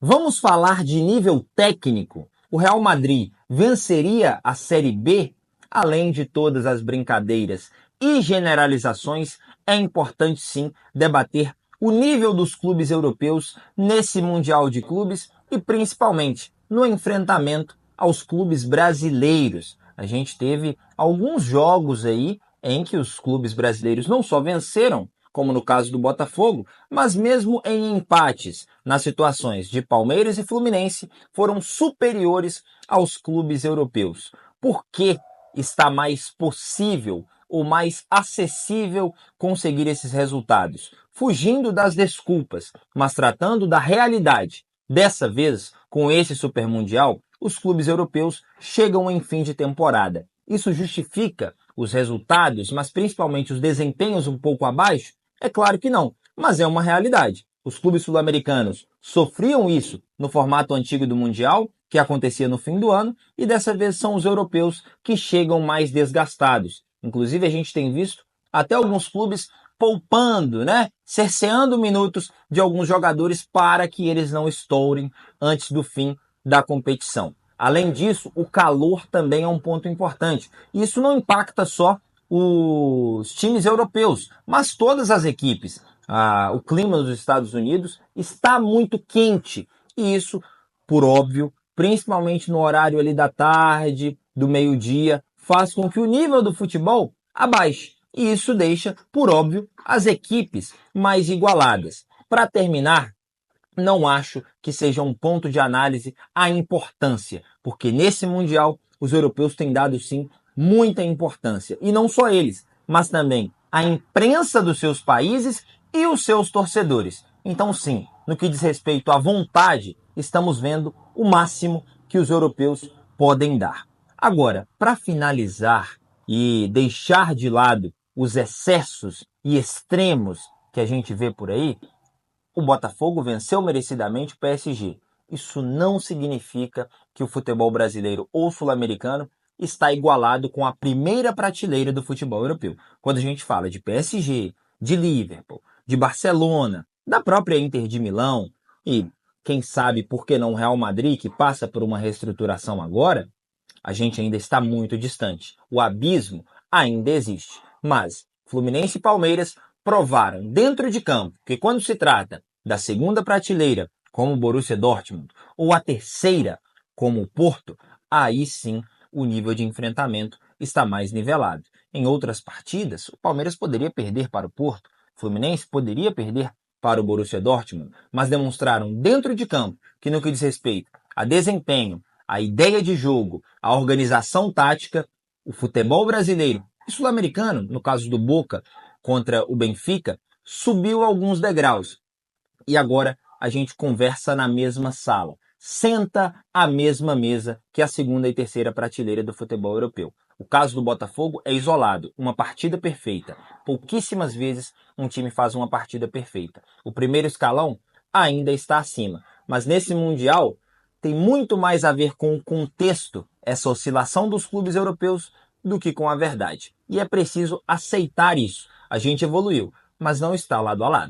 Vamos falar de nível técnico? O Real Madrid venceria a Série B? Além de todas as brincadeiras e generalizações, é importante sim debater o nível dos clubes europeus nesse Mundial de Clubes e principalmente no enfrentamento aos clubes brasileiros. A gente teve alguns jogos aí em que os clubes brasileiros não só venceram, como no caso do Botafogo, mas mesmo em empates, nas situações de Palmeiras e Fluminense, foram superiores aos clubes europeus. Por que está mais possível ou mais acessível conseguir esses resultados? Fugindo das desculpas, mas tratando da realidade. Dessa vez, com esse Super Mundial, os clubes europeus chegam em fim de temporada. Isso justifica os resultados, mas principalmente os desempenhos um pouco abaixo? É claro que não, mas é uma realidade. Os clubes sul-americanos sofriam isso no formato antigo do Mundial, que acontecia no fim do ano, e dessa vez são os europeus que chegam mais desgastados. Inclusive, a gente tem visto até alguns clubes poupando, né? Cerceando minutos de alguns jogadores para que eles não estourem antes do fim da competição. Além disso, o calor também é um ponto importante. Isso não impacta só os times europeus, mas todas as equipes. O clima dos Estados Unidos está muito quente e isso, por óbvio, principalmente no horário ali da tarde, do meio-dia, faz com que o nível do futebol abaixe. E isso deixa, por óbvio, as equipes mais igualadas. Para terminar, não acho que seja um ponto de análise a importância, porque nesse Mundial os europeus têm dado sim muita importância. E não só eles, mas também a imprensa dos seus países e os seus torcedores. Então sim, no que diz respeito à vontade, estamos vendo o máximo que os europeus podem dar. Agora, para finalizar e deixar de lado os excessos e extremos que a gente vê por aí, o Botafogo venceu merecidamente o PSG. Isso não significa que o futebol brasileiro ou sul-americano está igualado com a primeira prateleira do futebol europeu. Quando a gente fala de PSG, de Liverpool, de Barcelona, da própria Inter de Milão e, quem sabe, por que não Real Madrid, que passa por uma reestruturação agora, a gente ainda está muito distante. O abismo ainda existe. Mas Fluminense e Palmeiras provaram dentro de campo que quando se trata da segunda prateleira, como o Borussia Dortmund, ou a terceira, como o Porto, aí sim o nível de enfrentamento está mais nivelado. Em outras partidas, o Palmeiras poderia perder para o Porto, o Fluminense poderia perder para o Borussia Dortmund, mas demonstraram dentro de campo que no que diz respeito a desempenho, a ideia de jogo, a organização tática, o futebol brasileiro e sul-americano, no caso do Boca contra o Benfica, subiu alguns degraus. E agora a gente conversa na mesma sala. Senta à mesma mesa que a segunda e terceira prateleira do futebol europeu. O caso do Botafogo é isolado, uma partida perfeita. Pouquíssimas vezes um time faz uma partida perfeita. O primeiro escalão ainda está acima. Mas nesse Mundial tem muito mais a ver com o contexto, essa oscilação dos clubes europeus, do que com a verdade. E é preciso aceitar isso. A gente evoluiu, mas não está lado a lado.